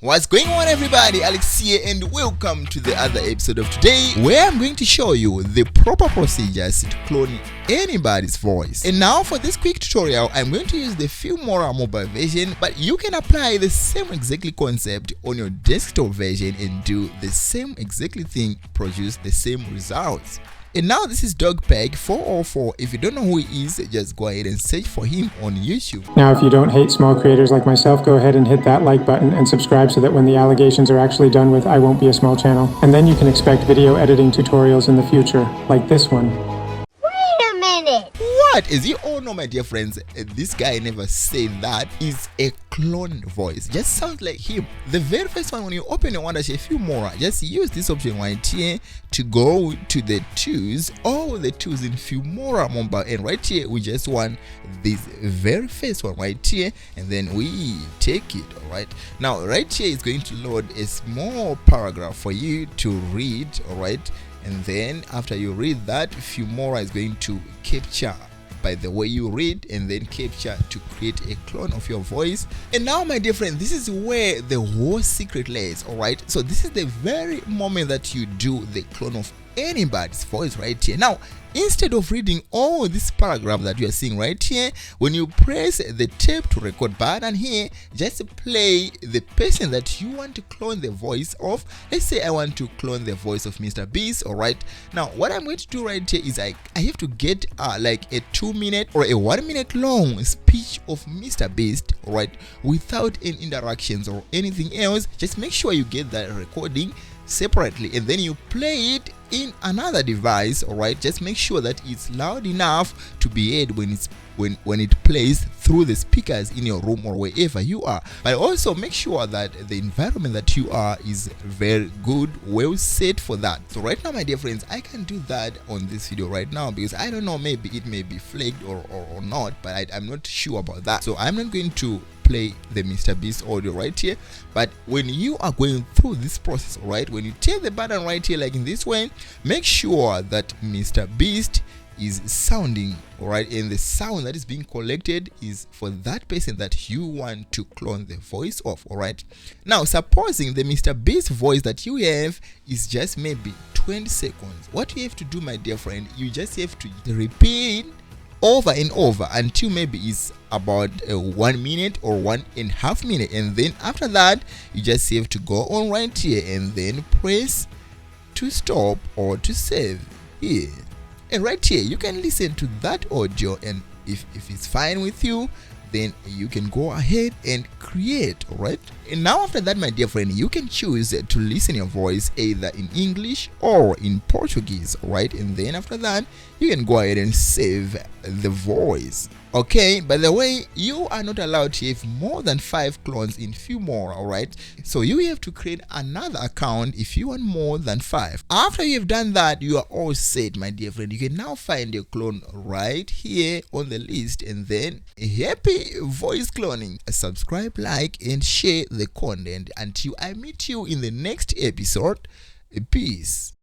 What's going on, everybody? Alex here, and welcome to the other episode of today, where I'm going to show you the proper procedures to clone anybody's voice. And now for this quick tutorial, I'm going to use the Filmora mobile version, but you can apply the same exactly concept on your desktop version and do the same exactly thing, produce the same results. And now this is Dogpeg404. If you don't know who he is, just go ahead and search for him on YouTube. Now, if you don't hate small creators like myself, go ahead and hit that like button and subscribe so that when the allegations are actually done with, I won't be a small channel. And then you can expect video editing tutorials in the future, like this one. Wait a minute! What? As you all know, my dear friends, this guy never said that. Is a clone voice. Just sounds like him. The very first one, when you open your Wondershare Filmora, just use this option right here to go to the tools, all the tools in Filmora mobile, and right here we just want this very first one right here, and then we take it. All right, now right here is going to load a small paragraph for you to read. All right, and then after you read that, Filmora is going to capture by the way you read and then capture to create a clone of your voice. And now, my dear friend, this is where the whole secret lays. All right, so this is the very moment that you do the clone of anybody's voice right here. Now, instead of reading all this paragraph that you are seeing right here, when you press the tape to record button here, just play the person that you want to clone the voice of. Let's say I want to clone the voice of MrBeast. All right, now what I'm going to do right here is I have to get like a 2-minute or a 1-minute long speech of MrBeast, all right, without any interactions or anything else. Just make sure you get that recording separately and then you play it in another device. All right, just make sure that it's loud enough to be heard when it plays through the speakers in your room or wherever you are. But also make sure that the environment that you are is very good, well set for that. So right now, my dear friends, I can do that on this video right now because I don't know, maybe it may be flagged or not, but I'm not sure about that. So I'm not going to play the MrBeast audio right here. But when you are going through this process, all right, when you take the button right here like in this way, make sure that MrBeast is sounding, all right, and the sound that is being collected is for that person that you want to clone the voice of. All right, now supposing the MrBeast voice that you have is just maybe 20 seconds, what you have to do, my dear friend, you just have to repeat over and over until maybe it's about 1 minute or 1.5 minutes, and then after that you just have to go on right here and then press to stop or to save here. And right here you can listen to that audio, and if it's fine with you, then you can go ahead and create. All right, and now after that, my dear friend, you can choose to listen your voice either in English or in Portuguese. All right, and then after that you can go ahead and save the voice. Okay, by the way, you are not allowed to have more than 5 clones in Filmora. All right, so you have to create another account if you want more than 5. After you have done that, you are all set, my dear friend. You can now find your clone right here on the list, and then happy voice cloning. Subscribe, like, and share the content. Until I meet you in the next episode, peace.